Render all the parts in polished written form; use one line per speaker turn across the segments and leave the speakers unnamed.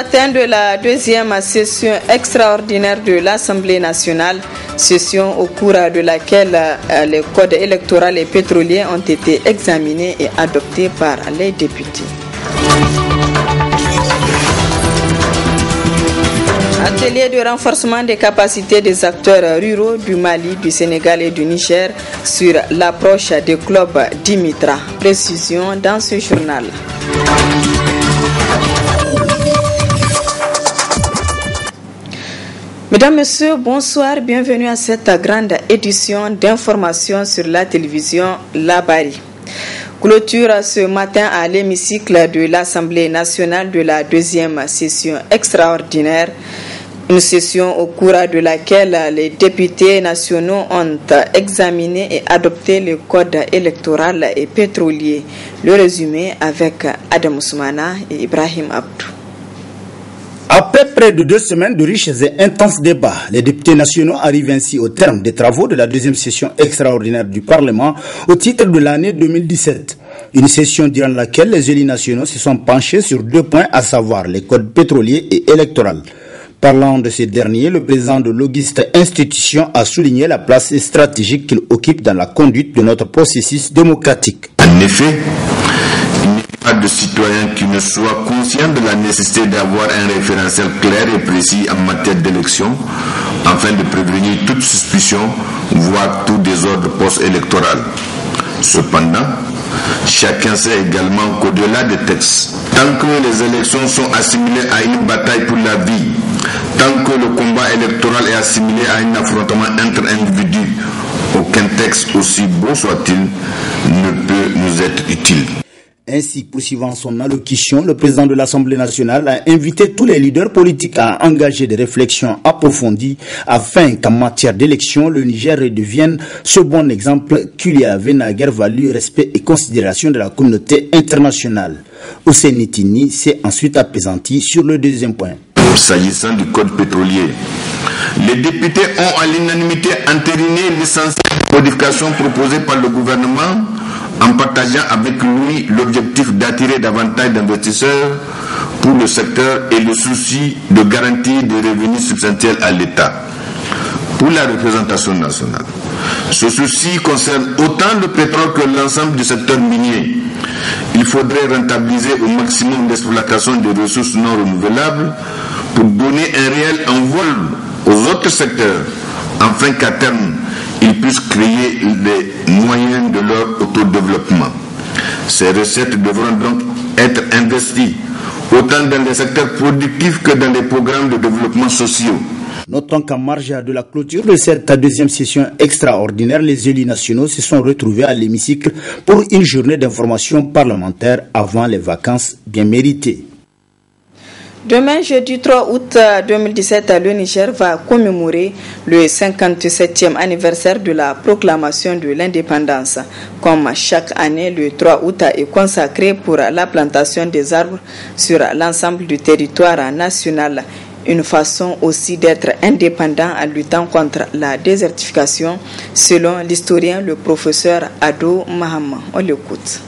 matin de la deuxième session extraordinaire de l'Assemblée nationale, session au cours de laquelle les codes électoraux et pétroliers ont été examinés et adoptés par les députés. Atelier de renforcement des capacités des acteurs ruraux du Mali, du Sénégal et du Niger sur l'approche des clubs Dimitra. Précision dans ce journal. Mesdames, Messieurs, bonsoir, bienvenue à cette grande édition d'information sur la télévision Labari. Clôture ce matin à l'hémicycle de l'Assemblée nationale de la deuxième session extraordinaire, une session au cours de laquelle les députés nationaux ont examiné et adopté le code électoral et pétrolier. Le résumé avec Adam Ousmana et Ibrahim Abdou.
Après près de 2 semaines de riches et intenses débats, les députés nationaux arrivent ainsi au terme des travaux de la deuxième session extraordinaire du Parlement au titre de l'année 2017. Une session durant laquelle les élus nationaux se sont penchés sur 2 points, à savoir les codes pétroliers et électoraux. Parlant de ces derniers, le président de l'auguste institution a souligné la place stratégique qu'il occupe dans la conduite de notre processus démocratique.
En effet, pas de citoyen qui ne soit conscient de la nécessité d'avoir un référentiel clair et précis en matière d'élection afin de prévenir toute suspicion, voire tout désordre post-électoral. Cependant, chacun sait également qu'au-delà des textes, tant que les élections sont assimilées à une bataille pour la vie, tant que le combat électoral est assimilé à un affrontement entre individus, aucun texte, aussi beau soit-il, ne peut nous être utile.
Ainsi, poursuivant son allocution, le président de l'Assemblée nationale a invité tous les leaders politiques à engager des réflexions approfondies afin qu'en matière d'élection, le Niger redevienne ce bon exemple qui lui avait naguère valu respect et considération de la communauté internationale. Ousseini Tini s'est ensuite appesanti sur le deuxième point.
S'agissant du code pétrolier, les députés ont à l'unanimité entériné l'essentiel modification proposée par le gouvernement en partageant avec lui l'objectif d'attirer davantage d'investisseurs pour le secteur et le souci de garantir des revenus substantiels à l'État. Pour la représentation nationale, ce souci concerne autant le pétrole que l'ensemble du secteur minier. Il faudrait rentabiliser au maximum l'exploitation des ressources non renouvelables pour donner un réel envol aux autres secteurs, afin qu'à terme, ils puissent créer les moyens de leur autodéveloppement. Ces recettes devront donc être investies autant dans les secteurs productifs que dans les programmes de développement sociaux.
Notons qu'en marge de la clôture de cette deuxième session extraordinaire, les élus nationaux se sont retrouvés à l'hémicycle pour une journée d'information parlementaire avant les vacances bien méritées.
Demain, jeudi 3 août 2017, le Niger va commémorer le 57e anniversaire de la proclamation de l'indépendance. Comme chaque année, le 3 août est consacré pour la plantation des arbres sur l'ensemble du territoire national. Une façon aussi d'être indépendant en luttant contre la désertification, selon l'historien, le professeur Ado Mahama. On l'écoute.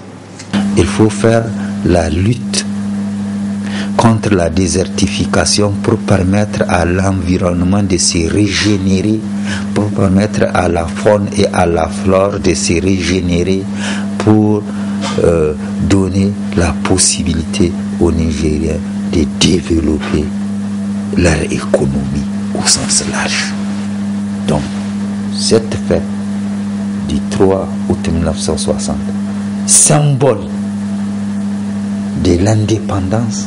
Il faut faire la lutte contre la désertification pour permettre à l'environnement de se régénérer, pour permettre à la faune et à la flore de se régénérer, pour donner la possibilité aux Nigériens de développer leur économie au sens large. Donc, cette fête du 3 août 1960, symbole de l'indépendance,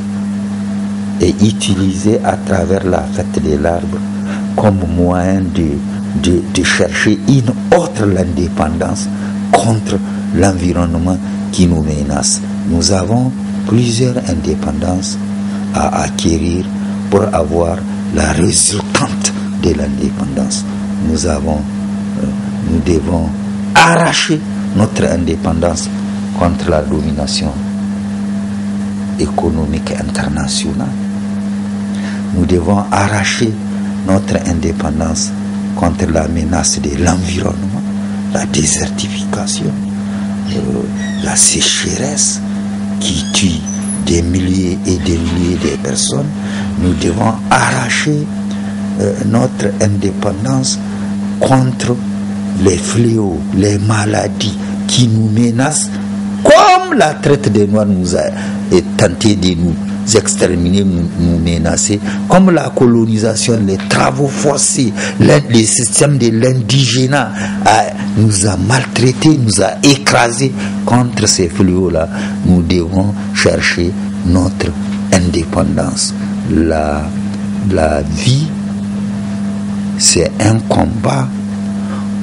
est utilisée à travers la fête de l'arbre comme moyen de chercher une autre indépendance contre l'environnement qui nous menace. Nous avons plusieurs indépendances à acquérir pour avoir la résultante de l'indépendance. Nous devons arracher notre indépendance contre la domination économique internationale. Nous devons arracher notre indépendance contre la menace de l'environnement, la désertification, la sécheresse qui tue des milliers et des milliers de personnes, nous devons arracher notre indépendance contre les fléaux, les maladies qui nous menacent, comme la traite des Noirs nous a tenté de nous exterminer, nous menacer, comme la colonisation, les travaux forcés, les systèmes de l'indigénat nous a maltraités, nous a écrasés. Contre ces fléaux-là, nous devons chercher notre indépendance. La vie, c'est un combat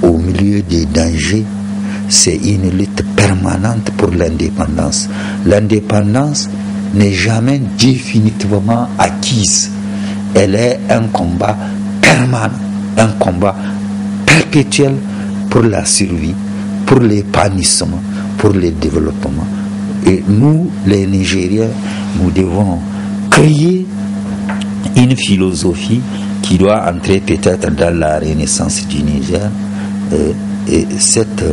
au milieu des dangers, c'est une lutte permanente pour l'indépendance. L'indépendance n'est jamais définitivement acquise. Elle est un combat permanent, un combat perpétuel pour la survie, pour l'épanouissement, pour le développement. Et nous, les Nigériens, nous devons créer une philosophie qui doit entrer peut-être dans la renaissance du Niger. Et cette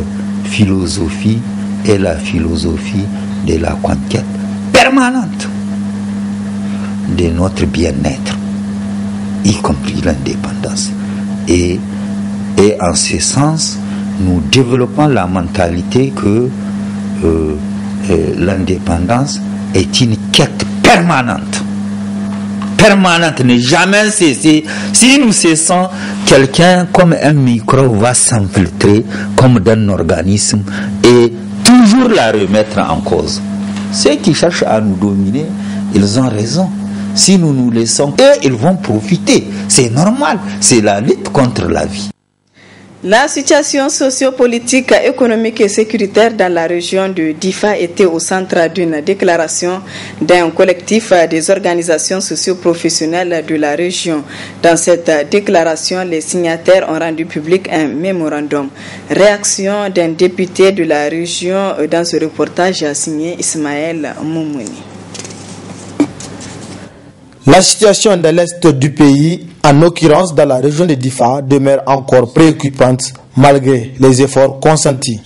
philosophie est la philosophie de la conquête permanente de notre bien-être, y compris l'indépendance. Et en ce sens, nous développons la mentalité que l'indépendance est une quête permanente, ne jamais cesser. Si nous cessons, quelqu'un comme un microbe va s'infiltrer comme dans un organisme et toujours la remettre en cause. Ceux qui cherchent à nous dominer, ils ont raison. Si nous nous laissons, eux, ils vont profiter. C'est normal, c'est la lutte contre la vie.
La situation sociopolitique, économique et sécuritaire dans la région de Difa était au centre d'une déclaration d'un collectif des organisations socio-professionnelles de la région. Dans cette déclaration, les signataires ont rendu public un mémorandum. Réaction d'un député de la région dans ce reportage signé Ismaël Moumouni.
La situation dans l'est du pays, en l'occurrence dans la région de Difa, demeure encore préoccupante malgré les efforts consentis.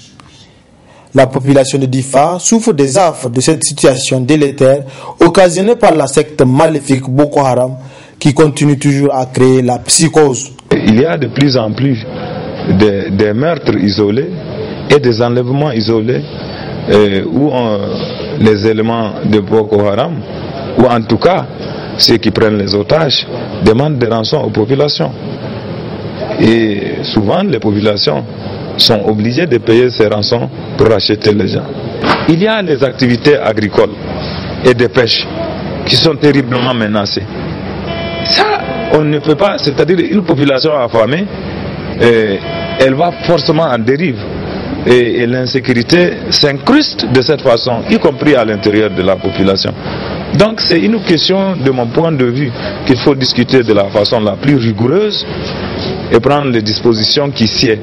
La population de Difa souffre des affres de cette situation délétère occasionnée par la secte maléfique Boko Haram qui continue toujours à créer la psychose.
Il y a de plus en plus des meurtres isolés et des enlèvements isolés où les éléments de Boko Haram, ou en tout cas ceux qui prennent les otages, demandent des rançons aux populations. Et souvent, les populations sont obligées de payer ces rançons pour racheter les gens. Il y a les activités agricoles et de pêche qui sont terriblement menacées. Ça, on ne peut pas, c'est-à-dire une population affamée, elle va forcément en dérive. Et l'insécurité s'incruste de cette façon, y compris à l'intérieur de la population. Donc c'est une question, de mon point de vue, qu'il faut discuter de la façon la plus rigoureuse et prendre les dispositions qui sied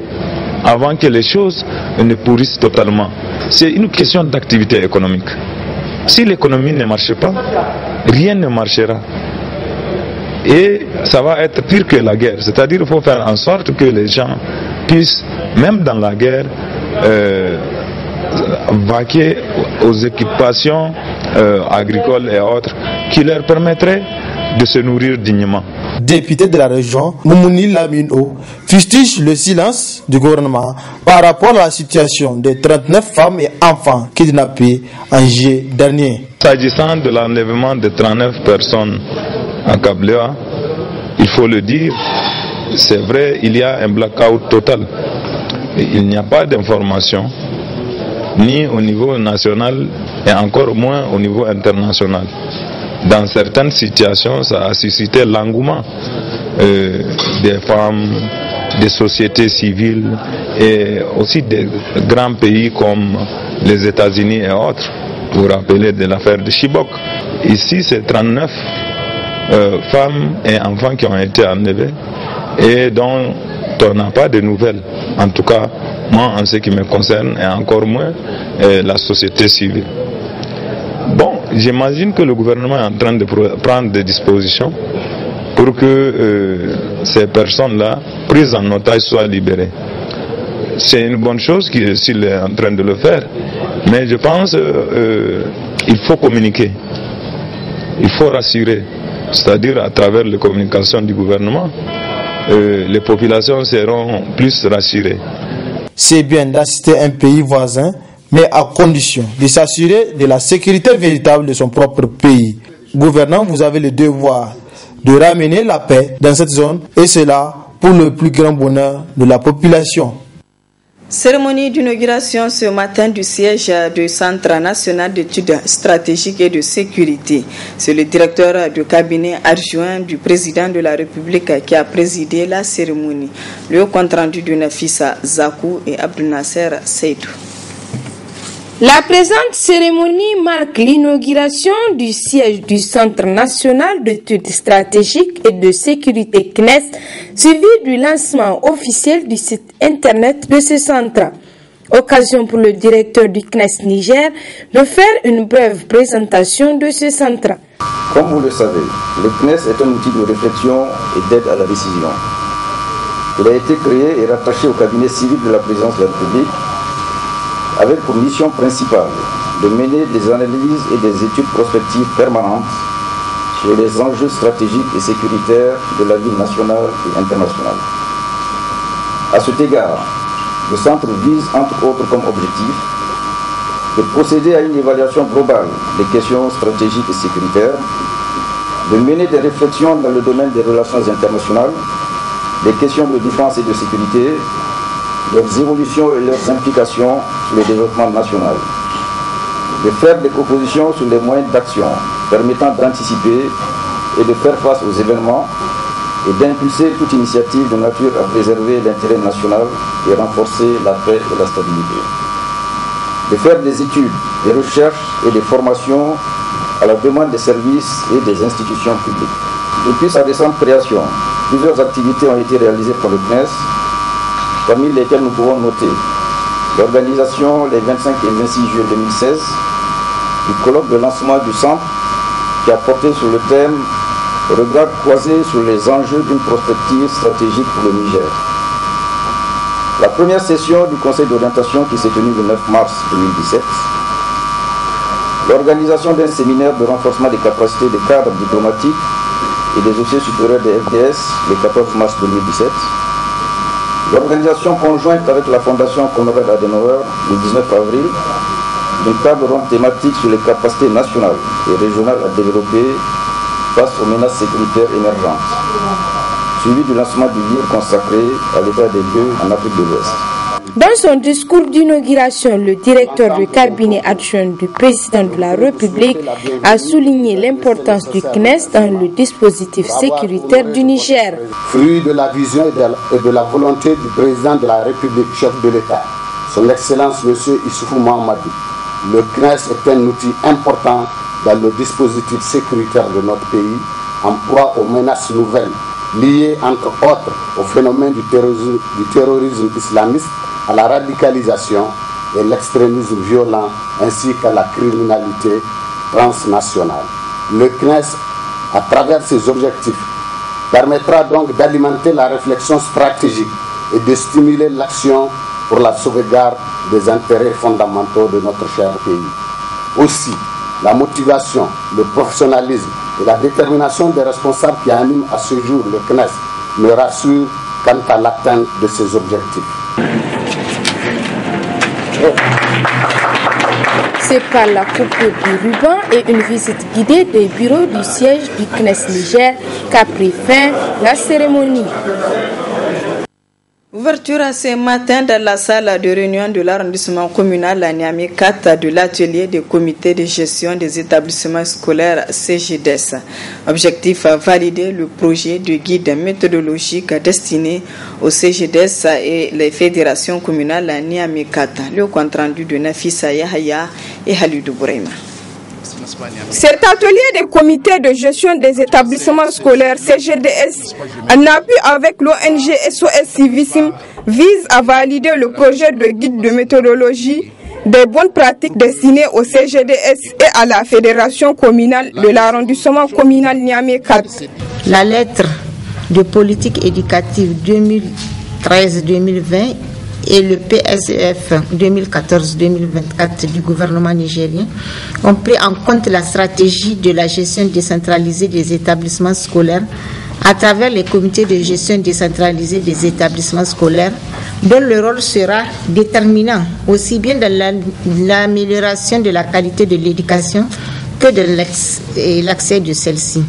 avant que les choses ne pourrissent totalement. C'est une question d'activité économique. Si l'économie ne marche pas, rien ne marchera. Et ça va être pire que la guerre. C'est-à-dire qu'il faut faire en sorte que les gens puissent, même dans la guerre, vaquer aux équipations agricoles et autres qui leur permettraient de se nourrir dignement.
Député de la région, Moumouni Lamino fustige le silence du gouvernement par rapport à la situation des 39 femmes et enfants kidnappés en juillet dernier.
S'agissant de l'enlèvement de 39 personnes à Kabléa, il faut le dire, c'est vrai, il y a un blackout total. Il n'y a pas d'information, ni au niveau national et encore moins au niveau international. Dans certaines situations, ça a suscité l'engouement des femmes, des sociétés civiles et aussi des grands pays comme les États-Unis et autres, pour rappeler de l'affaire de Chibok. Ici, c'est 39 femmes et enfants qui ont été enlevés et dont on n'a pas de nouvelles. En tout cas, moi, en ce qui me concerne, et encore moins la société civile. Bon, j'imagine que le gouvernement est en train de prendre des dispositions pour que ces personnes-là, prises en otage, soient libérées. C'est une bonne chose s'il est en train de le faire, mais je pense qu'il faut communiquer. il faut rassurer, c'est-à-dire à travers les communications du gouvernement, les populations seront plus rassurées.
C'est bien d'assister un pays voisin, mais à condition de s'assurer de la sécurité véritable de son propre pays. Gouvernant, vous avez le devoir de ramener la paix dans cette zone, et cela pour le plus grand bonheur de la population.
Cérémonie d'inauguration ce matin du siège du Centre national d'études stratégiques et de sécurité. C'est le directeur du cabinet adjoint du président de la République qui a présidé la cérémonie. Le compte rendu de Nafissa Zakou et Abdel Nasser Seydou.
La présente cérémonie marque l'inauguration du siège du Centre national d'études stratégiques et de sécurité CNES, suivi du lancement officiel du site internet de ce centre. Occasion pour le directeur du CNES Niger de faire une brève présentation de ce centre.
Comme vous le savez, le CNES est un outil de réflexion et d'aide à la décision. Il a été créé et rattaché au cabinet civil de la présidence de la République, avec pour mission principale de mener des analyses et des études prospectives permanentes sur les enjeux stratégiques et sécuritaires de la vie nationale et internationale. À cet égard, le centre vise entre autres comme objectif de procéder à une évaluation globale des questions stratégiques et sécuritaires, de mener des réflexions dans le domaine des relations internationales, des questions de défense et de sécurité, leurs évolutions et leurs implications sur le développement national, de faire des propositions sur les moyens d'action permettant d'anticiper et de faire face aux événements et d'impulser toute initiative de nature à préserver l'intérêt national et renforcer la paix et la stabilité, de faire des études, des recherches et des formations à la demande des services et des institutions publiques. Depuis sa récente création, plusieurs activités ont été réalisées par le CNES, parmi lesquels nous pouvons noter l'organisation les 25 et 26 juillet 2016 du colloque de lancement du centre qui a porté sur le thème « Regard croisé sur les enjeux d'une prospective stratégique pour le Niger ». La première session du conseil d'orientation qui s'est tenue le 9 mars 2017, l'organisation d'un séminaire de renforcement des capacités des cadres diplomatiques et des officiers supérieurs des FDS le 14 mars 2017, l'organisation conjointe avec la Fondation Konrad Adenauer le 19 avril d'une table ronde thématique sur les capacités nationales et régionales à développer face aux menaces sécuritaires émergentes, suivi du lancement du livre consacré à l'état des lieux en Afrique de l'Ouest.
Dans son discours d'inauguration, le directeur du cabinet adjoint du président de la République a souligné l'importance du CNES dans le dispositif sécuritaire du Niger.
Fruit de la vision et de la volonté du président de la République, chef de l'État, son Excellence M. Issoufou Mahamadou, le CNES est un outil important dans le dispositif sécuritaire de notre pays, en proie aux menaces nouvelles liées entre autres au phénomène du terrorisme islamiste, à la radicalisation et l'extrémisme violent ainsi qu'à la criminalité transnationale. Le CNES, à travers ses objectifs, permettra donc d'alimenter la réflexion stratégique et de stimuler l'action pour la sauvegarde des intérêts fondamentaux de notre cher pays. Aussi, la motivation, le professionnalisme et la détermination des responsables qui animent à ce jour le CNES me rassurent quant à l'atteinte de ces objectifs.
C'est par la coupure du ruban et une visite guidée des bureaux du siège du CNES Niger qu'a pris fin la cérémonie.
Ouverture ce matin dans la salle de réunion de l'arrondissement communal à Niamey 4 de l'atelier des comités de gestion des établissements scolaires CGDES. Objectif valider le projet de guide méthodologique destiné aux CGDES et les fédérations communales à Niamey 4. Le compte rendu de Nafissa Yahaya et Halidou Bouraima.
Cet atelier des comités de gestion des établissements scolaires CGDS, en appui avec l'ONG SOS Civisme, vise à valider le projet de guide de méthodologie des bonnes pratiques destinées au CGDS et à la fédération communale de l'arrondissement communal Niamey 4.
La lettre de politique éducative 2013-2020 et le PSEF 2014-2024 du gouvernement nigérien ont pris en compte la stratégie de la gestion décentralisée des établissements scolaires à travers les comités de gestion décentralisés des établissements scolaires, dont le rôle sera déterminant aussi bien dans l'amélioration de la qualité de l'éducation que de l'accès de celle-ci.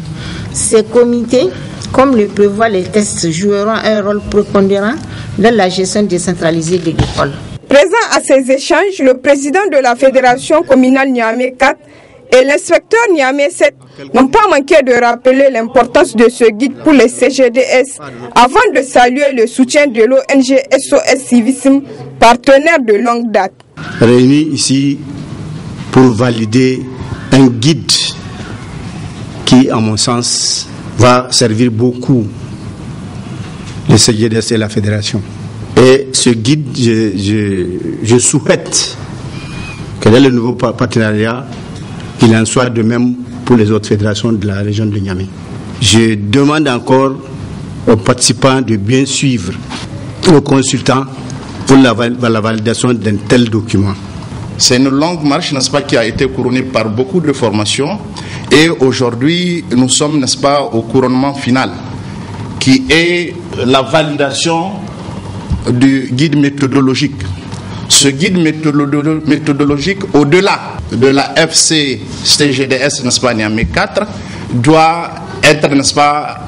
Ces comités, comme le prévoient les textes, joueront un rôle prépondérant dans la gestion décentralisée de l'école.
Présent à ces échanges, le président de la Fédération communale Niamey 4 et l'inspecteur Niamey 7 n'ont pas manqué de rappeler l'importance de ce guide pour les CGDS avant de saluer le soutien de l'ONG SOS Civisme, partenaire de longue date.
Réunis ici pour valider un guide qui, à mon sens, va servir beaucoup les CGDS et la Fédération. Et ce guide, je souhaite que dans le nouveau partenariat, qu'il en soit de même pour les autres fédérations de la région de Niamey. Je demande encore aux participants de bien suivre aux consultants pour la validation d'un tel document.
C'est une longue marche, n'est-ce pas, qui a été couronnée par beaucoup de formations. Et aujourd'hui, nous sommes, n'est-ce pas, au couronnement final, qui est la validation du guide méthodologique. Ce guide méthodologique, au-delà de la FC CGDS, n'est-ce pas, Niamey 4, doit être, n'est-ce pas,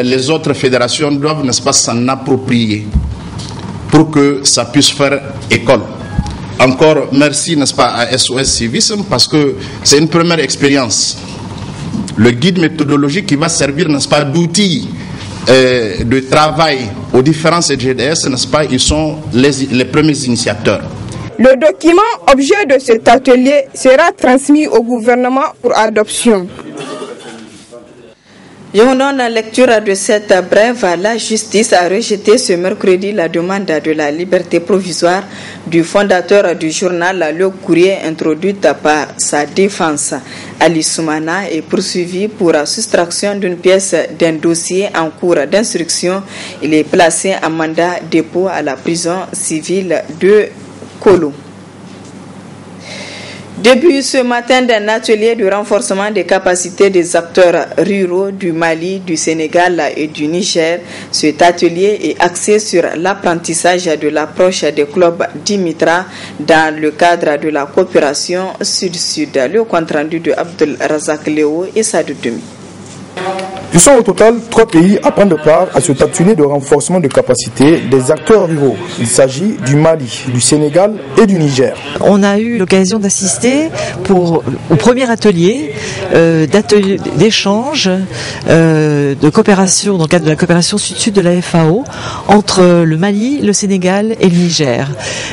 les autres fédérations doivent, n'est-ce pas, s'en approprier pour que ça puisse faire école. Encore merci, n'est-ce pas, à SOS Civisme, parce que c'est une première expérience. Le guide méthodologique qui va servir, n'est-ce pas, d'outil de travail aux différents CGDS, n'est-ce pas, ils sont les premiers initiateurs.
Le document objet de cet atelier sera transmis au gouvernement pour adoption.
Et on donne la lecture de cette brève. La justice a rejeté ce mercredi la demande de la liberté provisoire du fondateur du journal Le Courrier, introduite par sa défense. Ali Soumana est poursuivi pour soustraction d'une pièce d'un dossier en cours d'instruction. Il est placé en mandat dépôt à la prison civile de Kolo. Début ce matin d'un atelier de renforcement des capacités des acteurs ruraux du Mali, du Sénégal et du Niger. Cet atelier est axé sur l'apprentissage de l'approche des clubs Dimitra dans le cadre de la coopération Sud-Sud. Le compte-rendu de Abdel Razak Léo et Sadou Demi.
Ils sont au total 3 pays à prendre part à cet atelier de renforcement de capacité des acteurs ruraux. Il s'agit du Mali, du Sénégal et du Niger.
On a eu l'occasion d'assister au premier atelier d'échange de coopération dans le cadre de la coopération Sud-Sud de la FAO entre le Mali, le Sénégal et le Niger.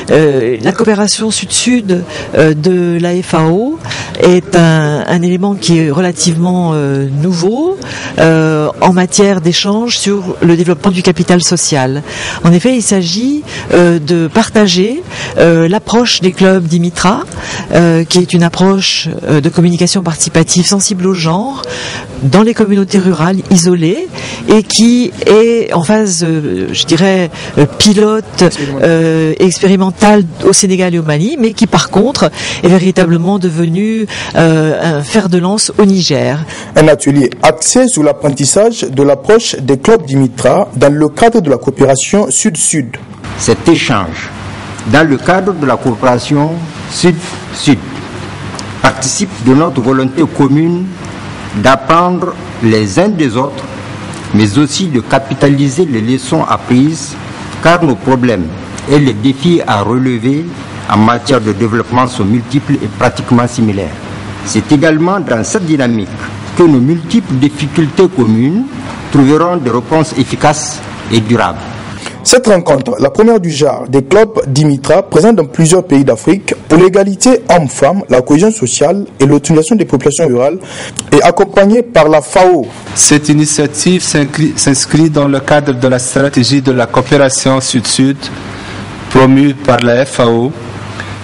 La coopération Sud-Sud de la FAO est un élément qui est relativement nouveau en matière d'échange sur le développement du capital social. En effet, il s'agit de partager l'approche des clubs Dimitra, qui est une approche de communication participative sensible au genre dans les communautés rurales isolées et qui est en phase, je dirais, pilote expérimentale au Sénégal et au Mali, mais qui par contre est véritablement devenu un fer de lance au Niger.
Un atelier axé sur l'apprentissage de l'approche des clubs Dimitra dans le cadre de la coopération Sud-Sud.
Cet échange dans le cadre de la coopération Sud-Sud participe de notre volonté commune d'apprendre les uns des autres, mais aussi de capitaliser les leçons apprises, car nos problèmes et les défis à relever en matière de développement sont multiples et pratiquement similaires. C'est également dans cette dynamique que nos multiples difficultés communes trouveront des réponses efficaces et durables.
Cette rencontre, la première du genre des clubs Dimitra présents dans plusieurs pays d'Afrique pour l'égalité hommes-femmes, la cohésion sociale et l'autonomisation des populations rurales, est accompagnée par la FAO.
Cette initiative s'inscrit dans le cadre de la stratégie de la coopération Sud-Sud promue par la FAO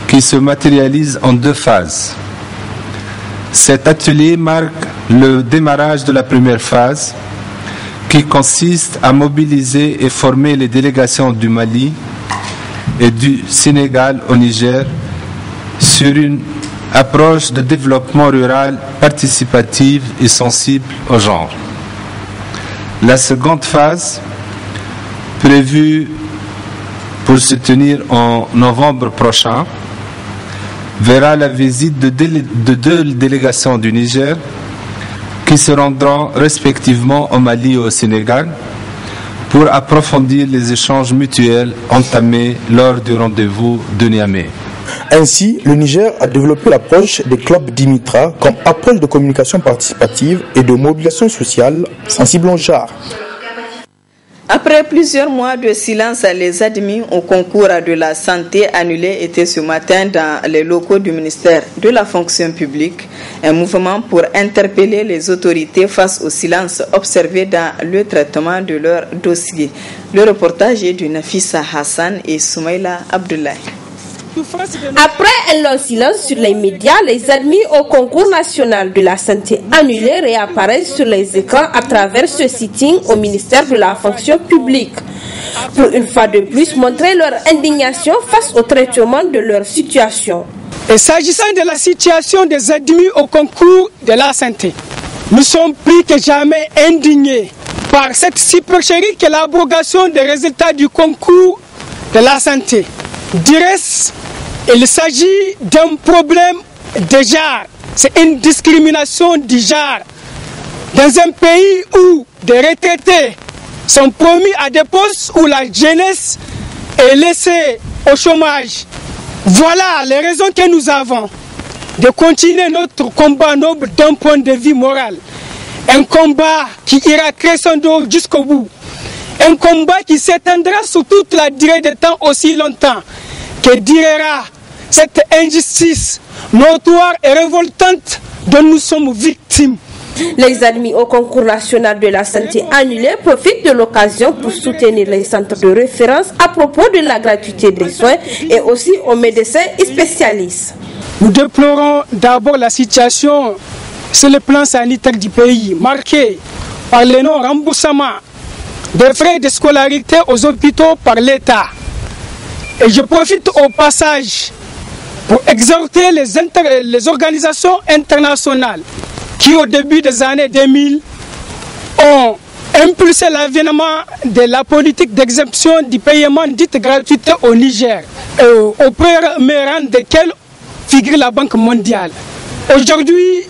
qui se matérialise en 2 phases. Cet atelier marque le démarrage de la première phase qui consiste à mobiliser et former les délégations du Mali, et du Sénégal au Niger sur une approche de développement rural participative et sensible au genre. La seconde phase, prévue pour se tenir en novembre prochain, verra la visite de deux délégations du Niger qui se rendront respectivement au Mali et au Sénégal pour approfondir les échanges mutuels entamés lors du rendez-vous de Niamey.
Ainsi, le Niger a développé l'approche des clubs Dimitra comme approche de communication participative et de mobilisation sociale sensible au genre.
Après plusieurs mois de silence, les admis au concours de la santé annulés étaient ce matin dans les locaux du ministère de la fonction publique. Un mouvement pour interpeller les autorités face au silence observé dans le traitement de leur dossier. Le reportage est de Nafissa Hassan et Soumaïla Abdoulaye.
Après un long silence sur les médias, les admis au concours national de la santé annulé réapparaissent sur les écrans à travers ce sitting au ministère de la fonction publique. Pour une fois de plus, montrer leur indignation face au traitement de leur situation.
Et s'agissant de la situation des admis au concours de la santé, nous sommes plus que jamais indignés par cette supercherie que l'abrogation des résultats du concours de la santé. Dirais-je, il s'agit d'un problème de genre. C'est une discrimination du genre. Dans un pays où des retraités sont promis à des postes où la jeunesse est laissée au chômage. Voilà les raisons que nous avons de continuer notre combat noble d'un point de vue moral. Un combat qui ira crescendo jusqu'au bout. Un combat qui s'étendra sur toute la durée de temps aussi longtemps que durera cette injustice notoire et révoltante dont nous sommes victimes.
Les admis au concours national de la santé annulé profitent de l'occasion pour soutenir les centres de référence à propos de la gratuité des soins et aussi aux médecins spécialistes.
Nous déplorons d'abord la situation sur le plan sanitaire du pays, marquée par le non-remboursement des frais de scolarité aux hôpitaux par l'État. Et je profite au passage pour exhorter les organisations internationales qui, au début des années 2000, ont impulsé l'avènement de la politique d'exemption du paiement dite gratuité au Niger, au premier rang desquels figure la Banque mondiale. Aujourd'hui,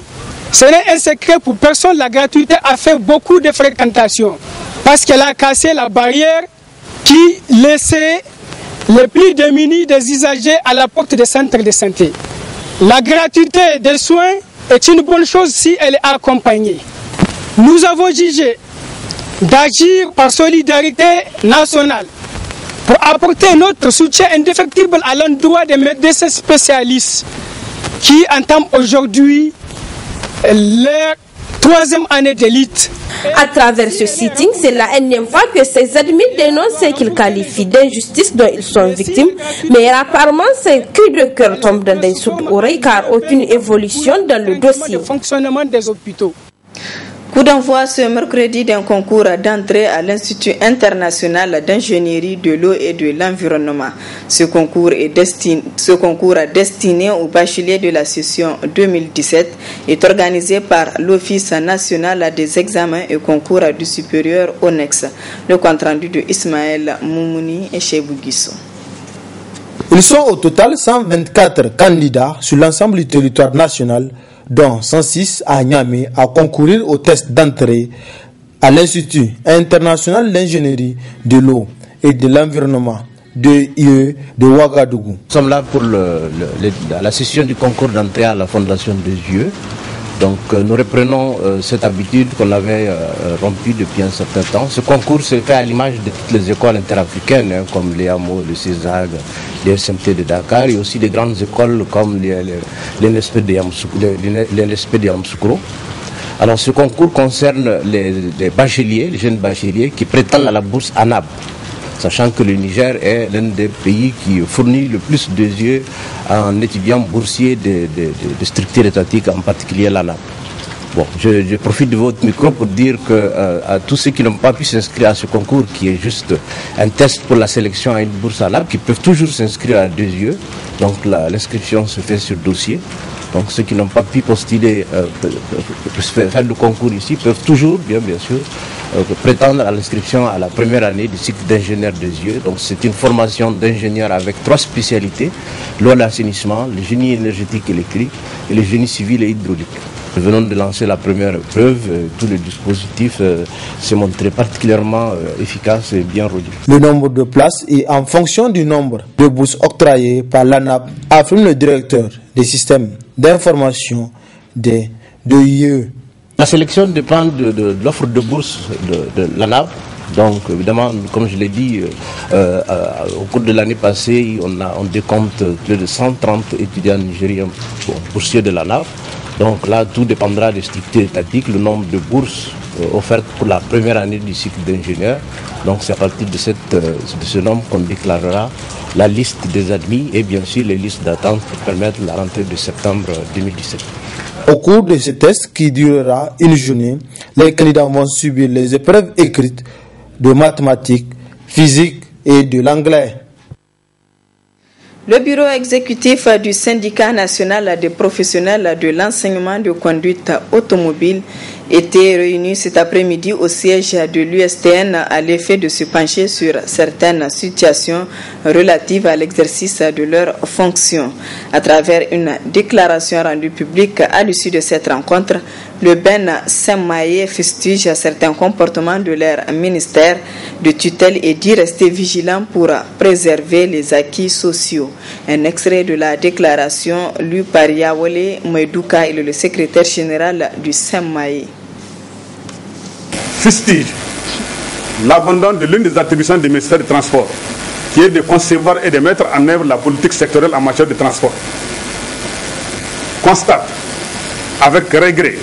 ce n'est un secret pour personne, la gratuité a fait beaucoup de fréquentation parce qu'elle a cassé la barrière qui laissait les plus démunis des usagers à la porte des centres de santé. La gratuité des soins est une bonne chose si elle est accompagnée. Nous avons jugé d'agir par solidarité nationale pour apporter notre soutien indéfectible à l'endroit des médecins spécialistes qui entament aujourd'hui leur troisième année d'élite.
À travers ce sitting, c'est la énième fois que ces admis dénoncent ce qu'ils qualifient d'injustice dont ils sont victimes, mais apparemment ces cris de cœur tombent dans des sourdes oreilles car aucune évolution dans le dossier.
Fonctionnement des hôpitaux.
Coup d'envoi ce mercredi d'un concours d'entrée à l'Institut international d'ingénierie de l'eau et de l'environnement. Ce concours destiné aux bacheliers de la session 2017 est organisé par l'Office national des examens et concours du supérieur ONEX. Le compte-rendu de Ismaël Moumouni et Chebou Guisso.
Ils sont au total 124 candidats sur l'ensemble du territoire national, dont 106 à Niamey, à concourir au test d'entrée à l'Institut international d'ingénierie de l'eau et de l'environnement de IE de Ouagadougou.
Nous sommes là pour la session du concours d'entrée à la fondation des IE. Donc nous reprenons cette habitude qu'on avait rompue depuis un certain temps. Ce concours se fait à l'image de toutes les écoles interafricaines, comme l'EAMO, le CESAG, l'ESMT de Dakar, et aussi des grandes écoles comme l'NSP de Yamoussoukro. Alors ce concours concerne les bacheliers, les jeunes bacheliers qui prétendent à la bourse ANAB, sachant que le Niger est l'un des pays qui fournit le plus de yeux en étudiants boursiers de structures étatiques, en particulier l'ANAB. Bon, je profite de votre micro pour dire que à tous ceux qui n'ont pas pu s'inscrire à ce concours, qui est juste un test pour la sélection à une bourse à l'AB, qui peuvent toujours s'inscrire à 2 yeux. Donc l'inscription se fait sur dossier. Donc ceux qui n'ont pas pu postuler, faire le concours ici, peuvent toujours, bien sûr, prétendre à l'inscription à la première année du cycle d'ingénieur des yeux. Donc c'est une formation d'ingénieur avec 3 spécialités: l'eau et l'assainissement, le génie énergétique électrique et le génie civil et hydraulique. Nous venons de lancer la première épreuve. Tout le dispositif s'est montré particulièrement efficace et bien rodé.
Le nombre de places est en fonction du nombre de bourses octroyées par l'ANAP, affirme le directeur des systèmes d'information des DIE.
La sélection dépend de l'offre de bourse de l'ANAP. Donc évidemment, comme je l'ai dit, au cours de l'année passée, on décompte plus de 130 étudiants nigériens boursiers de l'ANAP. Donc là, tout dépendra des structures étatiques, le nombre de bourses offertes pour la première année du cycle d'ingénieur. Donc c'est à partir de ce nombre qu'on déclarera la liste des admis et bien sûr les listes d'attente pour permettre la rentrée de septembre 2017.
Au cours de ce test qui durera une journée, les candidats vont subir les épreuves écrites de mathématiques, physique et de l'anglais.
Le bureau exécutif du syndicat national des professionnels de l'enseignement de conduite automobile était réuni cet après-midi au siège de l'USTN à l'effet de se pencher sur certaines situations relatives à l'exercice de leurs fonctions. À travers une déclaration rendue publique à l'issue de cette rencontre, le Ben Saint-Maïe fustige certains comportements de leur ministère de tutelle et dit rester vigilant pour préserver les acquis sociaux. Un extrait de la déclaration lu par Yawole Maïdouka, il est le secrétaire général du Saint-Maïe.
Fustige l'abandon de l'une des attributions du ministère des Transports, qui est de concevoir et de mettre en œuvre la politique sectorielle en matière de transport. Constate avec regret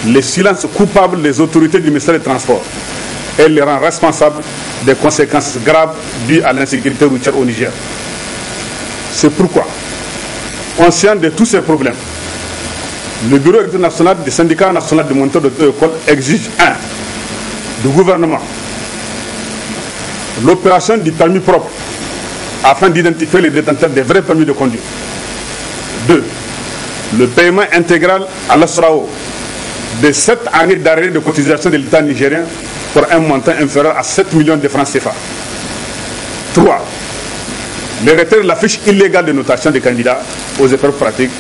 le silence coupable des autorités du ministère des Transports et les rend responsables des conséquences graves dues à l'insécurité routière au Niger. C'est pourquoi, conscient de tous ces problèmes, le Bureau international du syndicat national de monteurs d'auto-école exige 1. Du gouvernement l'opération du permis propre afin d'identifier les détenteurs des vrais permis de conduire. 2. Le paiement intégral à l'ASRAO de 7 années d'arrêt de cotisation de l'État nigérien pour un montant inférieur à 7 millions de francs CFA. 3. Le retrait de la fiche illégale de notation des candidats aux épreuves pratiques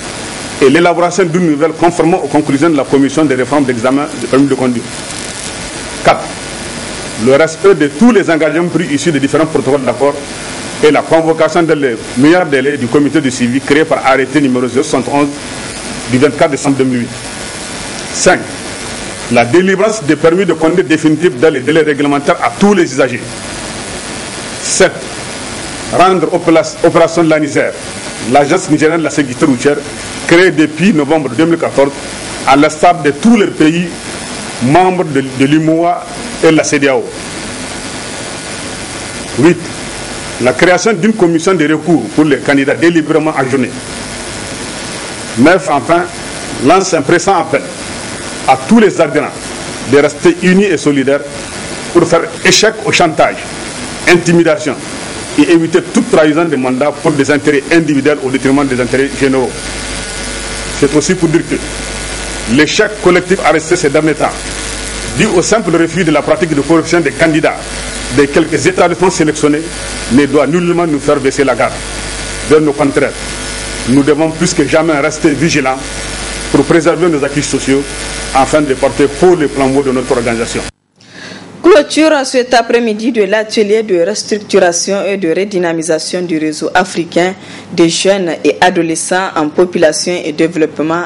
et l'élaboration d'une nouvelle conformément aux conclusions de la commission de réforme d'examen de permis de conduire. 4. Le respect de tous les engagements pris issus des différents protocoles d'accord et la convocation dans les meilleurs délais du comité de suivi créé par arrêté numéro 071 du 24 décembre 2008. 5. La délivrance des permis de conduire définitifs dans les délais réglementaires à tous les usagers. 7. Rendre opération l'ANISER, l'agence nigérienne de la sécurité routière, créée depuis novembre 2014, à l'instar de tous les pays membres de l'UMOA et de la CEDEAO. 8. La création d'une commission de recours pour les candidats délibérément ajournés. 9. Enfin, lance un pressant appel à tous les adhérents de rester unis et solidaires pour faire échec au chantage, intimidation et éviter toute trahison des mandats pour des intérêts individuels au détriment des intérêts généraux. C'est aussi pour dire que l'échec collectif arrêté ces derniers temps, dû au simple refus de la pratique de corruption des candidats des quelques établissements sélectionnés, ne doit nullement nous faire baisser la garde. Bien au contraire, nous devons plus que jamais rester vigilants pour préserver nos acquis sociaux afin de porter haut les flambeaux de notre organisation.
Clôture cet après-midi de l'atelier de restructuration et de redynamisation du réseau africain des jeunes et adolescents en population et développement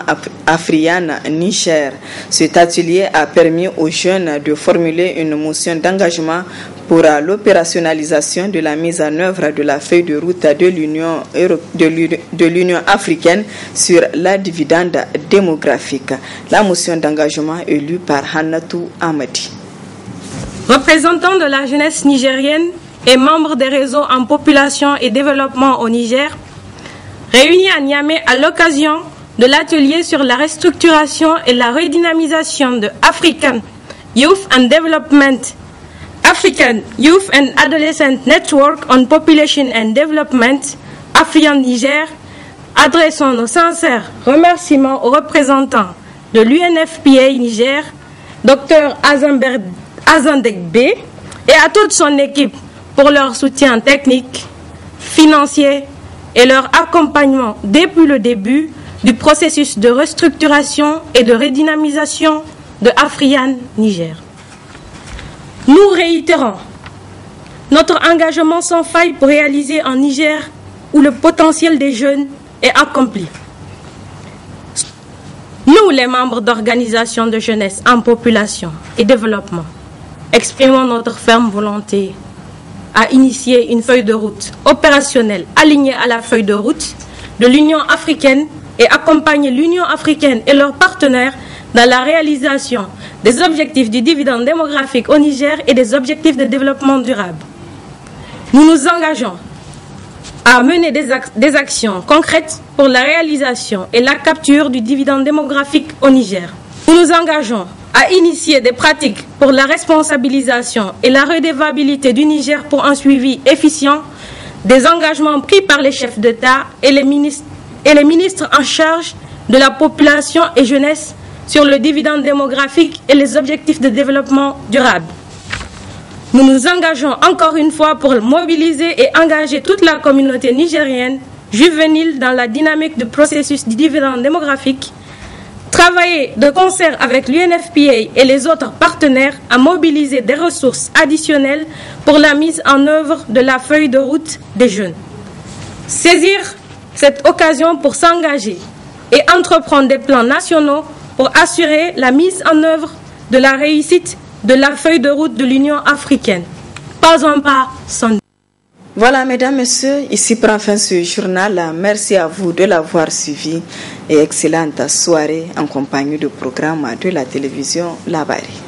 africain Niger. Cet atelier a permis aux jeunes de formuler une motion d'engagement pour l'opérationnalisation de la mise en œuvre de la feuille de route de l'Union africaine sur la dividende démographique. La motion d'engagement est lue par Hanatou Amadi.
Représentant de la jeunesse nigérienne et membre des réseaux en population et développement au Niger, réunis à Niamey à l'occasion de l'atelier sur la restructuration et la redynamisation de African Youth and Development, African Youth and Adolescent Network on Population and Development, Afrian-Niger, adressons nos sincères remerciements aux représentants de l'UNFPA Niger, Dr Azandek B, et à toute son équipe pour leur soutien technique, financier et leur accompagnement depuis le début du processus de restructuration et de redynamisation de Afrian-Niger. Nous réitérons notre engagement sans faille pour réaliser un Niger où le potentiel des jeunes est accompli. Nous, les membres d'organisations de jeunesse en population et développement, exprimons notre ferme volonté à initier une feuille de route opérationnelle alignée à la feuille de route de l'Union africaine et accompagner l'Union africaine et leurs partenaires dans la réalisation des objectifs du dividende démographique au Niger et des objectifs de développement durable. Nous nous engageons à mener des actions concrètes pour la réalisation et la capture du dividende démographique au Niger. Nous nous engageons à initier des pratiques pour la responsabilisation et la redevabilité du Niger pour un suivi efficient des engagements pris par les chefs d'État et les ministres en charge de la population et jeunesse sur le dividende démographique et les objectifs de développement durable. Nous nous engageons encore une fois pour mobiliser et engager toute la communauté nigérienne juvénile dans la dynamique du processus du dividende démographique, travailler de concert avec l'UNFPA et les autres partenaires à mobiliser des ressources additionnelles pour la mise en œuvre de la feuille de route des jeunes. Saisir cette occasion pour s'engager et entreprendre des plans nationaux pour assurer la mise en œuvre de la réussite de la feuille de route de l'Union africaine. Pas un pas sans.
Voilà, mesdames, messieurs, ici prend fin ce journal. Merci à vous de l'avoir suivi et excellente soirée en compagnie du programme de la télévision Labari.